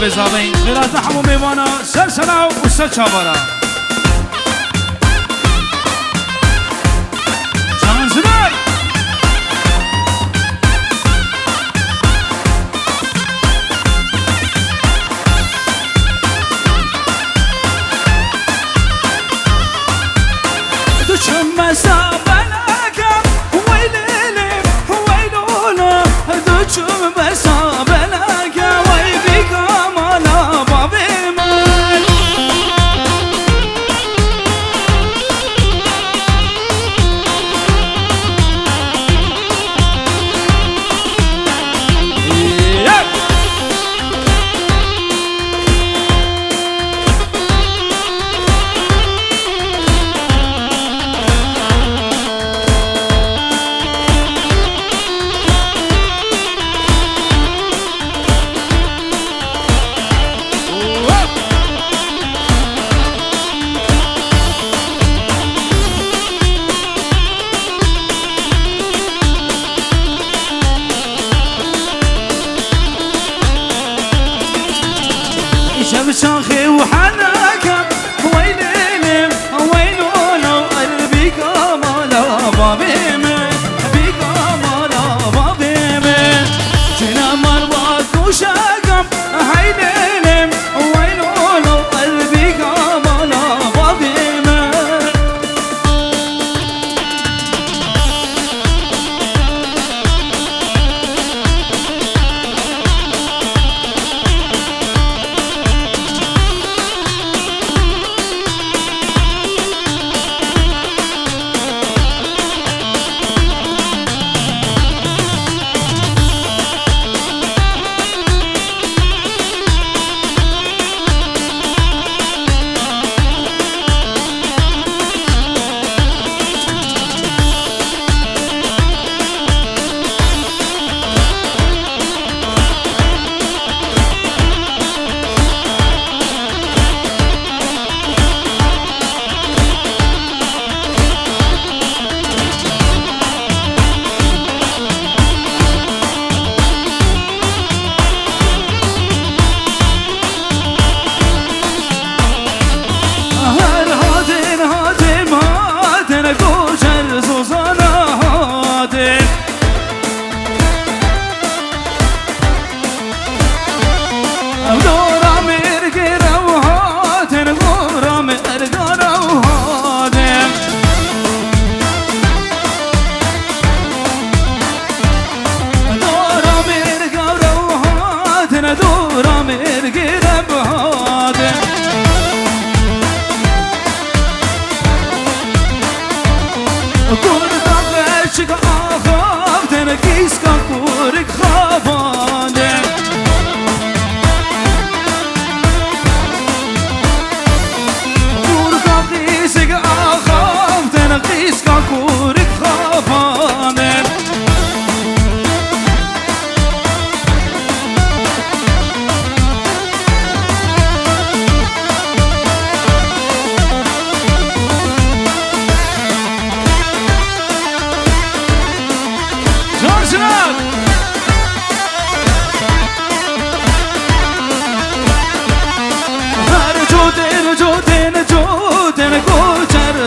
بزابین غیرت همو میوانا سر سراو و سر چابارا جان زنای تو چون مسابلکم ویلیلی ویلولا تو چون مسابلکم وی بیکامالا بابی من شمشاخي وحناكم ويليلي ويلولو قلبي كمالا بابي من بي كمالا بابي من جنا مرباط وشاكم هيليلي ويلولو قلبي كمالا بابي من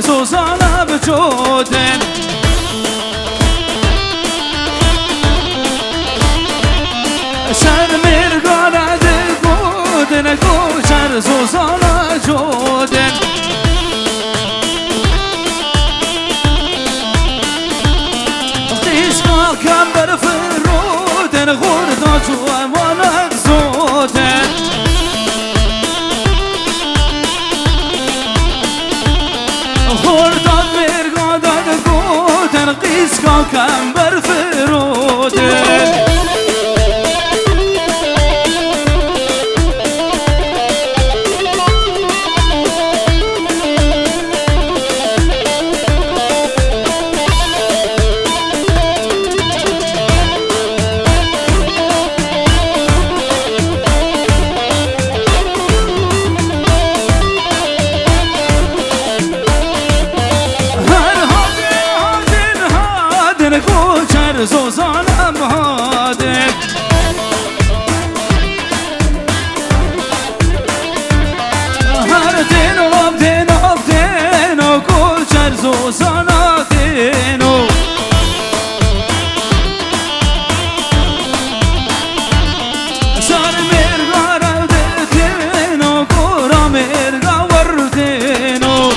سوزانا بجودن شر مرگانا دل گودن گوشر سوزانا جودن دیشقا کم بر فرودن غوردا جو امانت زودن خورداد مرگاداد گودن قیسکا کم بر فرودن هر هادن هادن هادن زوزانا دينو سار مرغا ردتينو كورا مرغا وردينو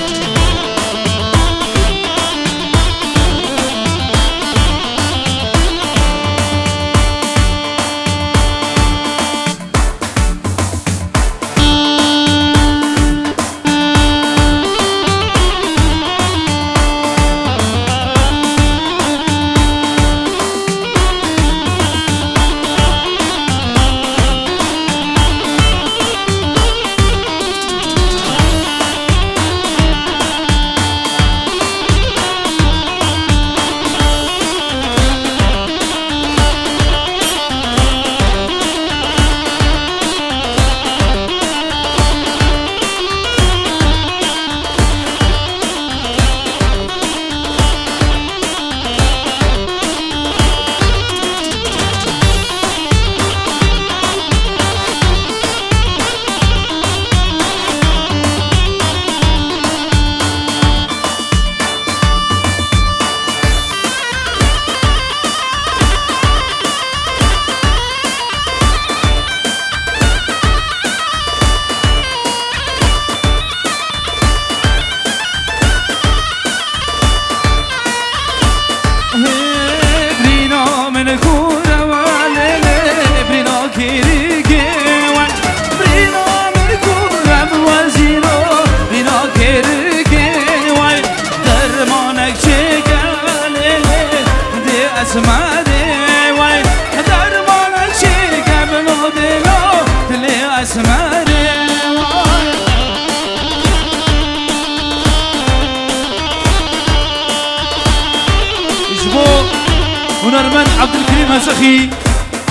هنرمن عبد الكريم هسخي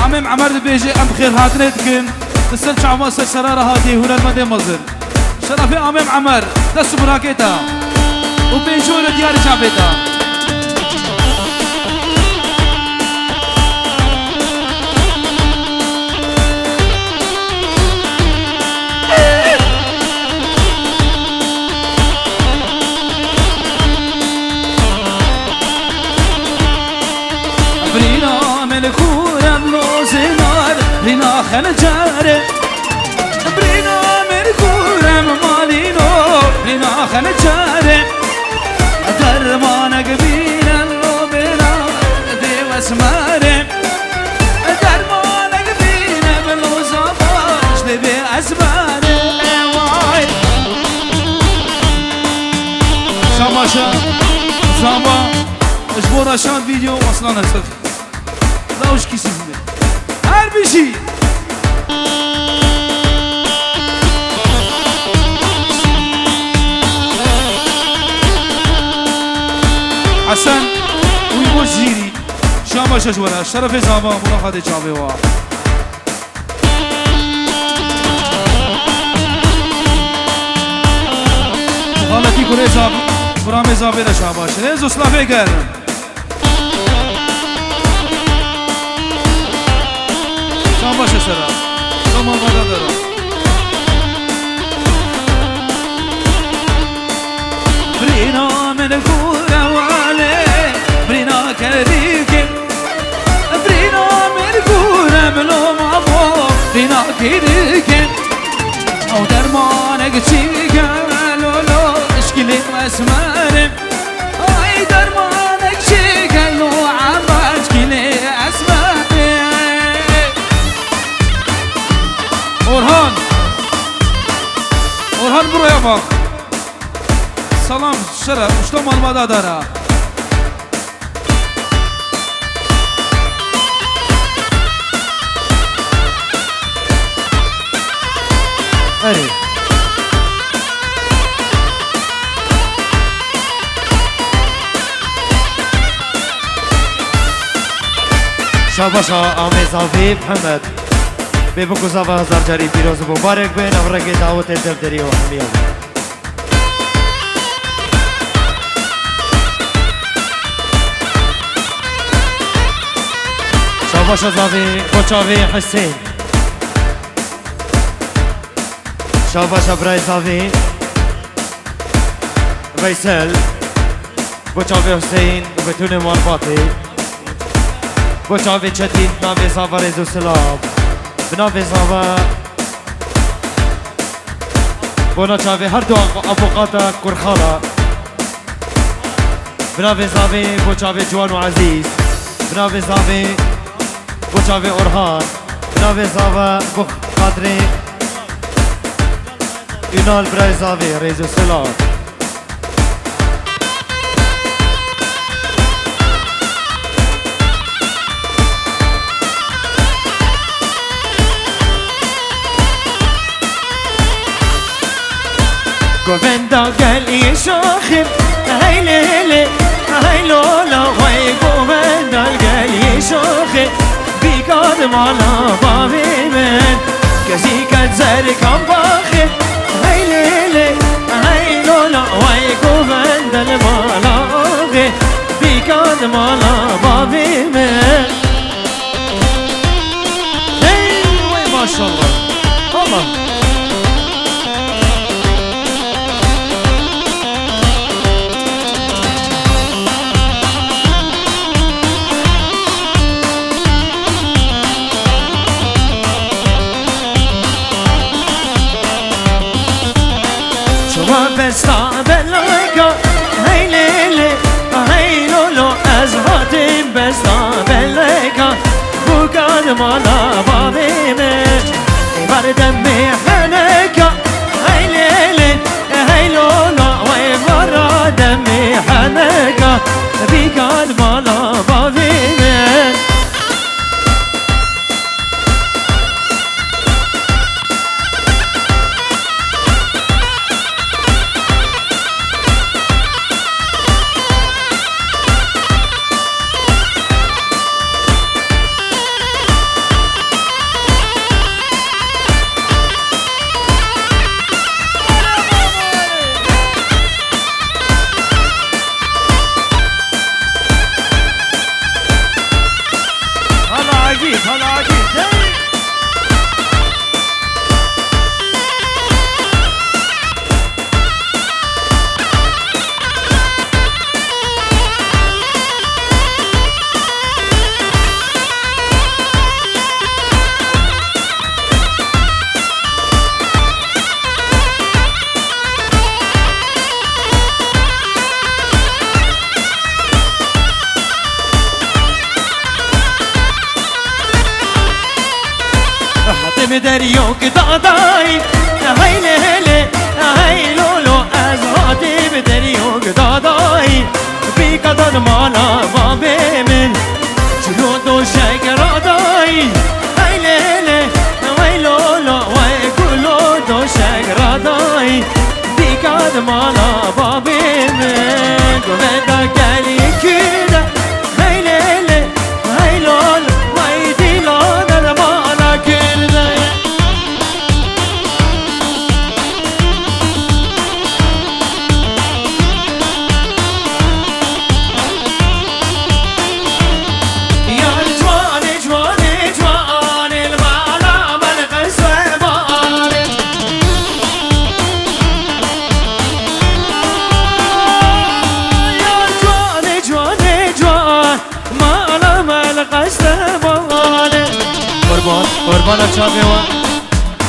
عمم عمر بيجي ام بخير هاتنتكن تسل شعب سرارة هاتي هنرمن دي مصر شرفي عمم عمر دس براكيتا وبيجون ديار شعبيتا برينا خنجاري برينا من كورم مالينو برينا خنجاري درمانك بينا اللو بنا دي واسماري درمانك بينا بلو زباش دي بي اسماري شاماشا زابا اجبور عشان فيديو وصلنا لسف لا وش كيسيزني هر بشي حسن ويبوش زيري شاما شجورة شرف زابا ملاحظة شعبي وا غلطي كوري زاب برامي زابي دا شعباش ريزو سلافي گرم شاباش سرا شما مادا دارم برينا من كورا والي برينا كريكي برينا من كورا ملو مابو برينا كريكي او درمانك چيكا لولو اشكلي واسمارم اي درمانك چيكا لو عما اشكلي اسمارم Orhan buraya bak. Salam şeref uçta malmada dara. Hadi. شاباشا آمیز آفی محمد ببکو زاوه هزار جاری پیروز مبارک بین افرقی دعوت دفتری و حمیل شاباشا زاوی کوچاوی حسین شاباشا برای زاوی ویسل بو چاوی حسین و بتون مالباتی بو چاوی چتین ناوی زاوا رزو سلام بناوی زاوا بو چاوی هر دو ابوقاتا کرخالا بناوی زاوی بو چاوی جوان و عزیز بناوی زاوی بو چاوی اورهان بناوی زاوا بو قادری اینال برای زاوی رزو سلام گویندا گلی شاخم هی لیلی هی لولا وای گویندا گلی شاخم بیکار مالا باوی من کسی کد زر کم باخم هی لیلی هی لولا وای گویندا مالا آخه بیکار مالا باوی من هی وای ماشالله الله بستا بلاکا هی لیلی هی لولو از هاتیم بستا بلاکا بوکاد مالا بابی من بردم میحنکا هی لیلی هی لولو وی بردم میحنکا بیکاد مالا بابی من دریو که دادای هی لیلی هی لولو از هاتی دریو که دادای بیکدان مالا بابی من چلو دو شکر دای هی لیلی هی لولو وی کلو دو شکر دای بیکد مالا بابی من گویندا گلی کیده هی لیلی هی لولو وی دیلان مالا کرده قربان چاوی و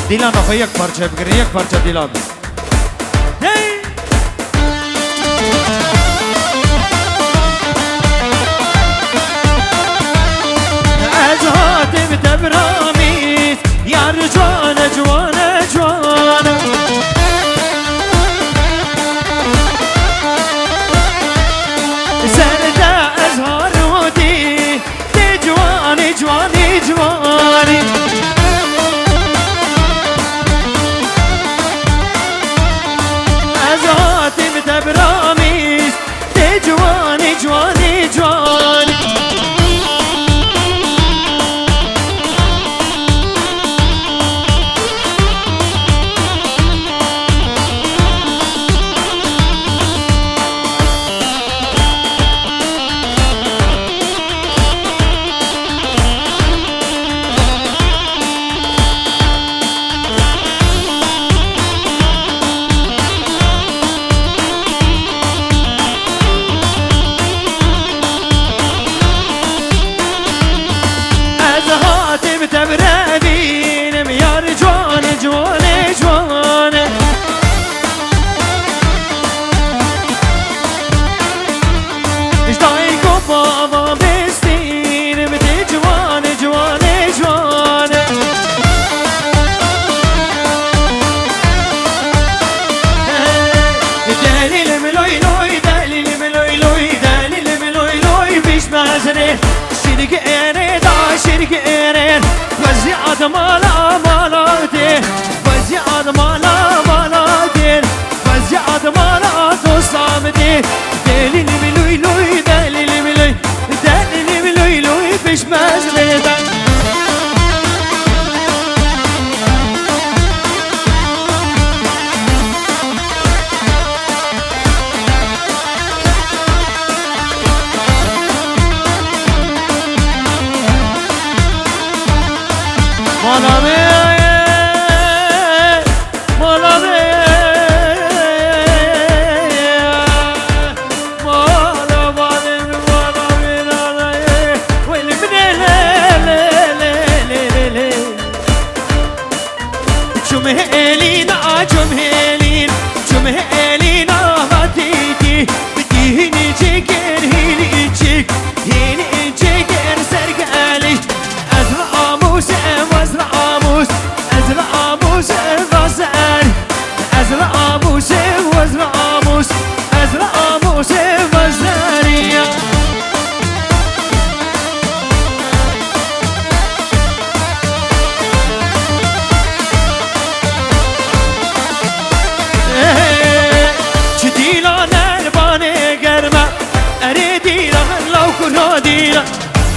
دیلان آخه یک پارچه بگیری یک پارچه دیلان از هاتم تبرامیز یار جوان جوان جوان سرده از هارودی دی جوانی جوانی جوانی تبرامیز دی جوانی جوانی جوانی مزري شرقيني دا شرقيني وزياد مالا مالاتي وزياد مالا مالاتي وزياد مالا تصامدي دليل ملوي لوي دليل ملوي دليل ملوي لوي فيش مزري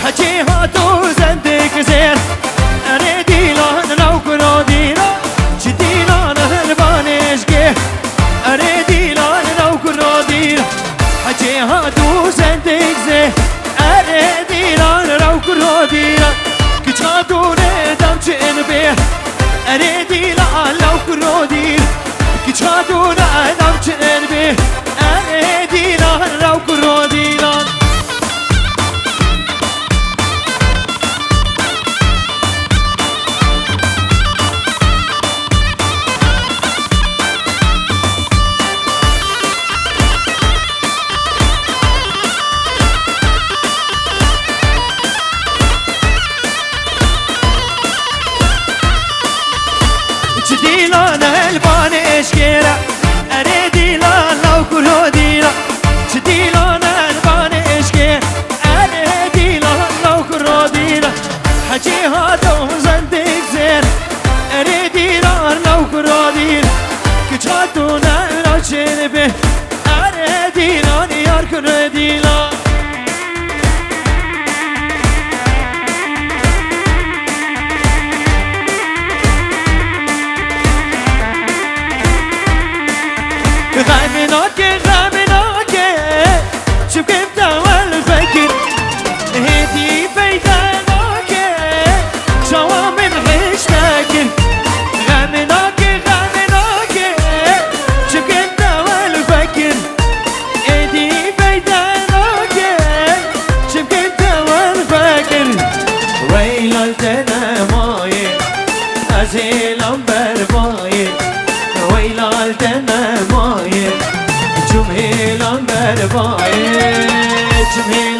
حكي هاتو زندك زين أريدي لان لو كرودينا جدي لان هربانيش جيه أريدي لان لو كرودينا حكي هاتو زندك زين أريدي لان لو كرودينا كتشاتو ندم چين بيه أريدي لان لو كرودينا كتشاتو ندم چين بيه أريدي لان لو كرودينا ديلان البان اشكيرا اريدي لان لو كرودينا ديلان البان اشكيرا اريدي لان لو كرودينا حكي هاتو زندك زين اريدي لان لو كرودينا كجاتو نانا چنبه اريدي لان يار كرودينا غامناك غامناك شوف كيف تاول الفكر هدي فيداناك شوا من عشتك غامناك غامناك شوف كيف تاول الفكر هدي فيداناك شوف كيف تاول الفكر ويلالتنا ماي أزيلم برباي ويلالتنا ماي جمهيلان برباي جمهيلان